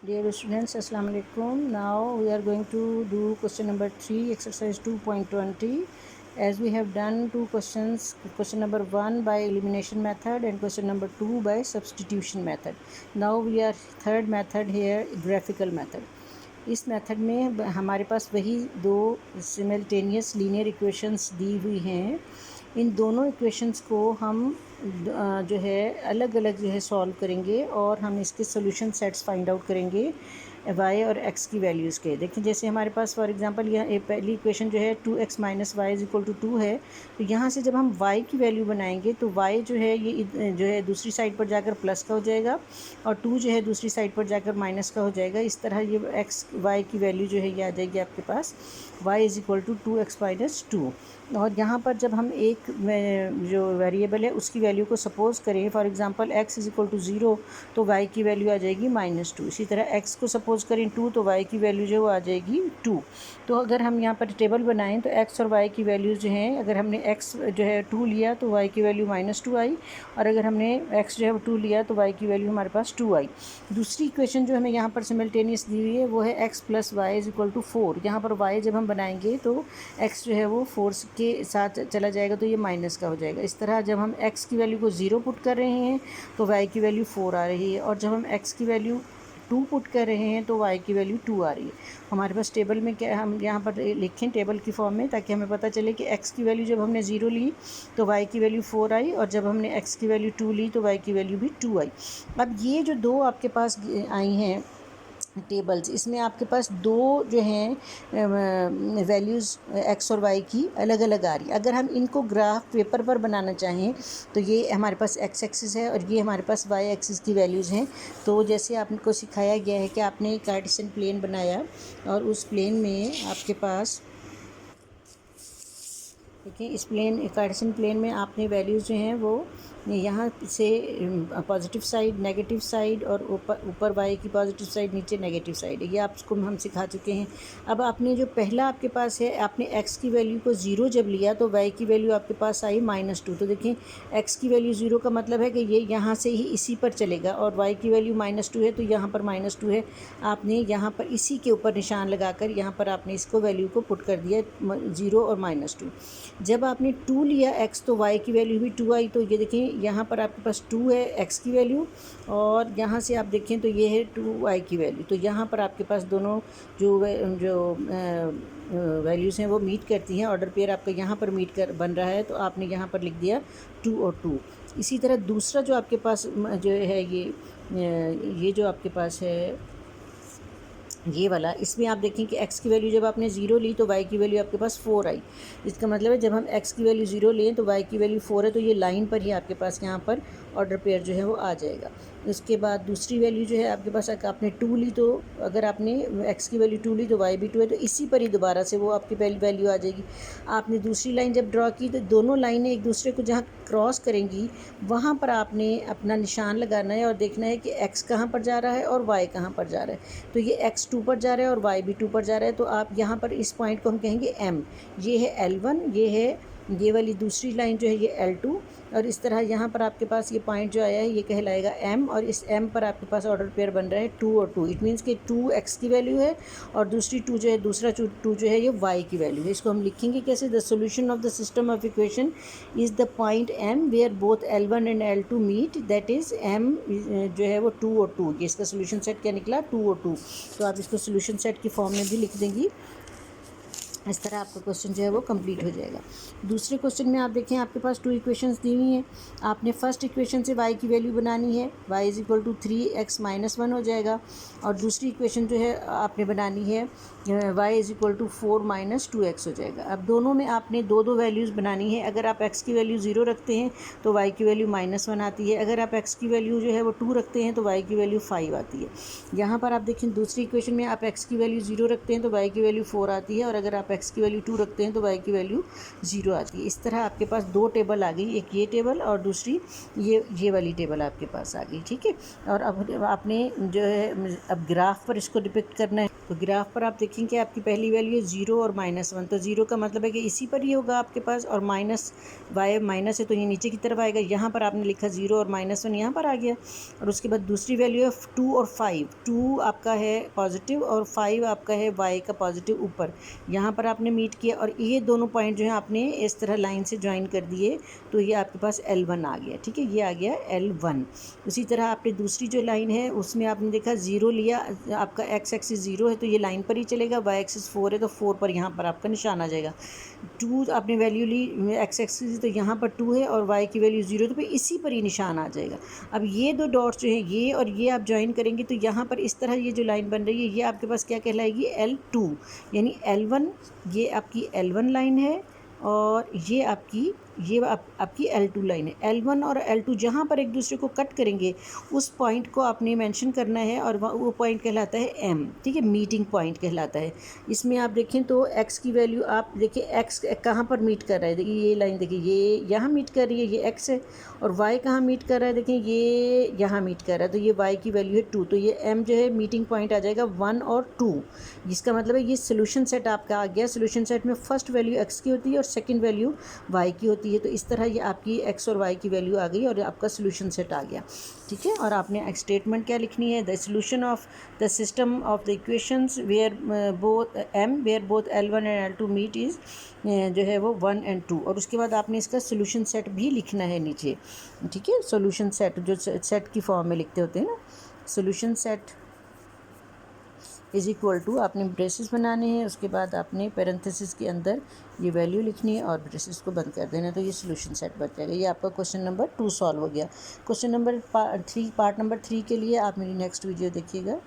Dear students, Assalamu alaikum. Now we are going to do question number 3, exercise 2.20. As we have done two questions, question number 1 by elimination method and question number 2 by substitution method. Now we are third method here, graphical method. इस method में हमारे पास वही दो simultaneous linear equations दी हुई हैं। इन दोनों equations को हम जो है अलग अलग जो है सॉल्व करेंगे और हम इसके सॉल्यूशन सेट्स फाइंड आउट करेंगे y और x की वैल्यूज़ के। देखिए जैसे हमारे पास फॉर एग्जांपल यह पहली इक्वेशन जो है 2x minus y is equal to 2 है, तो यहाँ से जब हम y की वैल्यू बनाएंगे तो y जो है ये जो है दूसरी साइड पर जाकर प्लस का हो जाएगा और 2 जो है दूसरी साइड पर जाकर माइनस का हो जाएगा। इस तरह ये x y की वैल्यू जो है ये आ जाएगी आपके पास y is equal to 2x minus 2। और यहाँ पर जब हम एक जो वेरिएबल है उसकी वैल्यू को सपोज़ करें, for example x is equal to 0 तो y की वैल्यू आ जाएगी -2। इसी तरह x को सपोज़ करें 2 तो y की वैल्यू जो है वो आ जाएगी 2। तो अगर हम यहाँ पर टेबल बनाएं तो x और y की वैल्यूज़ जो हैं, अगर हमने x जो है 2 लिया तो y की वैल्यू -2 आई, और अगर हमने x जो है 2 लिया तो y की वैल्यू हमारे पास 2 आई। दूसरी इक्वेशन जो हमें यहाँ पर सिमल्टेनियस दी हुई है वो है x plus y is equal to 4। यहाँ पर y जब हम बनाएंगे तो x जो है वो 4 के साथ चला जाएगा तो ये माइनस का हो जाएगा। इस तरह जब हम x की वैल्यू को 0 पुट कर रहे हैं तो y की वैल्यू 4 आ रही है, और जब हम x की वैल्यू 2 पुट कर रहे हैं तो y की वैल्यू 2 आ रही है। हमारे पास टेबल में क्या, हम यहाँ पर लिखें टेबल की फॉर्म में ताकि हमें पता चले कि x की वैल्यू जब हमने 0 ली तो y की वैल्यू 4 आई, और जब हमने x की वैल्यू 2 ली तो y की वैल्यू भी 2 आई। अब ये जो दो आपके पास आई हैं टेबल्स, इसमें आपके पास दो जो हैं वैल्यूज़ x और y की अलग अलग आ रही है। अगर हम इनको ग्राफ पेपर पर बनाना चाहें तो ये हमारे पास x एक्सिस है और ये हमारे पास y एक्सिस की वैल्यूज़ हैं। तो जैसे आपको सिखाया गया है कि आपने कार्टेशियन प्लेन बनाया और उस प्लेन में आपके पास देखिए इस कार्टेशियन प्लेन में आपने वैल्यूज़ जो हैं वो यहाँ से पॉजिटिव साइड, नेगेटिव साइड और ऊपर y की पॉजिटिव साइड, नीचे नेगेटिव साइड है, ये आपको हम सिखा चुके हैं। अब आपने जो पहला आपके पास है, आपने x की वैल्यू को 0 जब लिया तो y की वैल्यू आपके पास आई -2। तो देखिए x की वैल्यू 0 का मतलब है कि ये यहाँ से ही इसी पर चलेगा, और y की वैल्यू -2 है तो यहाँ पर -2 है। आपने यहाँ पर इसी के ऊपर निशान लगाकर यहाँ पर आपने इसको वैल्यू को पुट कर दिया 0 और -2। जब आपने 2 लिया x तो y की वैल्यू भी 2 आई। तो ये देखें यहाँ पर आपके पास 2 है x की वैल्यू, और यहाँ से आप देखें तो ये है 2y की वैल्यू। तो यहाँ पर आपके पास दोनों जो वैल्यूज़ हैं वो मीट करती हैं। ऑर्डर पेयर आपका यहाँ पर मीट कर बन रहा है तो आपने यहाँ पर लिख दिया 2 और 2। इसी तरह दूसरा जो आपके पास जो है ये जो आपके पास है ये वाला, इसमें आप देखें कि x की वैल्यू जब आपने 0 ली तो y की वैल्यू आपके पास 4 आई। इसका मतलब है जब हम x की वैल्यू 0 लें तो y की वैल्यू 4 है, तो ये लाइन पर ही आपके पास यहाँ पर ऑर्डर पेयर जो है वो आ जाएगा। उसके बाद दूसरी वैल्यू जो है आपके पास, आपने 2 ली तो अगर आपने x की वैल्यू 2 ली तो y भी 2 है, तो इसी पर ही दोबारा से वो आपकी वैल्यू आ जाएगी। आपने दूसरी लाइन जब ड्रॉ की तो दोनों लाइनें एक दूसरे को जहाँ क्रॉस करेंगी वहाँ पर आपने अपना निशान लगाना है और देखना है कि x कहाँ पर जा रहा है और y कहाँ पर जा रहा है। तो ये x 2 पर जा रहा है और y भी 2 पर जा रहा है, तो आप यहाँ पर इस पॉइंट को हम कहेंगे m। ये है L1, ये है ये वाली दूसरी लाइन जो है ये L2, और इस तरह यहाँ पर आपके पास ये पॉइंट जो आया है ये कहलाएगा m, और इस m पर आपके पास ऑर्डर पेयर बन रहा है 2 और 2। इट मीन्स कि 2 x की वैल्यू है और दूसरी 2 जो है, दूसरा 2 जो है ये y की वैल्यू है। इसको हम लिखेंगे कैसे, the solution of the system of equation is the point m where both L1 and L2 meet, that is m जो है वो 2 और 2। ये इसका सोल्यूशन सेट क्या निकला, 2 और 2। तो आप इसको सोल्यूशन सेट की फॉर्म में भी लिख देंगी। इस तरह आपका क्वेश्चन जो है वो कंप्लीट हो जाएगा। दूसरे क्वेश्चन में आप देखें आपके पास 2 इक्वेशंस दी हुई हैं। आपने फर्स्ट इक्वेशन से y की वैल्यू बनानी है, y is equal to 3x minus 1 हो जाएगा, और दूसरी इक्वेशन जो है आपने बनानी है y is equal to 4 minus 2x हो जाएगा। अब दोनों में आपने दो वैल्यूज़ बनानी है। अगर आप x की वैल्यू 0 रखते हैं तो y की वैल्यू -1 आती है, अगर आप x की वैल्यू जो है वो 2 रखते हैं तो y की वैल्यू 5 आती है। यहाँ पर आप देखें दूसरी इक्वेशन में आप x की वैल्यू 0 रखते हैं तो y की वैल्यू 4 आती है, और अगर आप x की वैल्यू 2 रखते हैं तो y की वैल्यू 0 आती है। इस तरह आपके पास दो टेबल आ गई, एक ये टेबल और दूसरी ये वाली टेबल आपके पास आ गई, ठीक है। और अब आपने जो है अब ग्राफ पर इसको डिपिक्ट करना है, तो ग्राफ पर आप देखेंगे आपकी पहली वैल्यू है 0 और -1, तो 0 का मतलब है कि इसी पर ही होगा आपके पास, और माइनस y माइनस है तो ये नीचे की तरफ आएगा। यहाँ पर आपने लिखा 0 और -1 यहाँ पर आ गया। और उसके बाद दूसरी वैल्यू है 2 और 5, 2 आपका है पॉजिटिव और 5 आपका है y का पॉजिटिव ऊपर, यहाँ पर आपने मीट किया और ये दोनों पॉइंट जो है आपने इस तरह लाइन से ज्वाइन कर दिए, तो ये आपके पास L1 आ गया, ठीक है, ये आ गया L1। उसी तरह आपने दूसरी जो लाइन है उसमें आपने देखा 0 लिया, आपका x एक्सिस 0 है तो ये लाइन पर ही चलेगा, y एक्सिस 4 है तो 4 पर यहाँ पर आपका निशान आ जाएगा। 2 आपने वैल्यू ली x एक्सिस, तो यहाँ पर 2 है और y की वैल्यू 0 तो इसी पर ही निशान आ जाएगा। अब ये दो डॉट्स जो है ये और ये आप ज्वाइन करेंगे तो यहाँ पर इस तरह ये जो लाइन बन रही है ये आपके पास क्या कहलाएगी, L2, यानी L1 ये आपकी L1 लाइन है और ये आपकी आपकी L2 लाइन है। L1 और L2 जहाँ पर एक दूसरे को कट करेंगे उस पॉइंट को आपने मेंशन करना है और वो पॉइंट कहलाता है M, ठीक है, मीटिंग पॉइंट कहलाता है। इसमें आप देखें तो x की वैल्यू आप देखिए x कहाँ पर मीट कर रहा है, देखिए ये लाइन देखिए ये यहाँ मीट कर रही है, ये x है, और y कहाँ मीट कर रहा है, देखिए ये यहाँ मीट कर रहा है, तो ये y की वैल्यू है 2, तो ये M जो है मीटिंग पॉइंट आ जाएगा 1 और 2। जिसका मतलब है ये सोल्यूशन सेट आपका आ गया। सोल्यूशन सेट में फर्स्ट वैल्यू x की होती है और सेकंड वैल्यू y की होती है, तो इस तरह ये आपकी x और y की वैल्यू आ गई और आपका सोल्यूशन सेट आ गया, ठीक है। और आपने स्टेटमेंट क्या लिखनी है, the solution of the system of the equations where both L1 and L2 meet is जो है वो 1 और 2, और उसके बाद आपने इसका सोल्यूशन सेट भी लिखना है नीचे, ठीक है। सोल्यूशन सेट जो सेट की फॉर्म में लिखते होते हैं ना, solution set is equal to, आपने ब्रेसेस बनाने हैं, उसके बाद आपने पैरेंथेसिस के अंदर ये वैल्यू लिखनी है और ब्रेसेस को बंद कर देना है, तो ये सोल्यूशन सेट बन जाएगा। ये आपका क्वेश्चन नंबर 2 सॉल्व हो गया। क्वेश्चन नंबर 3 पार्ट नंबर 3 के लिए आप मेरी नेक्स्ट वीडियो देखिएगा।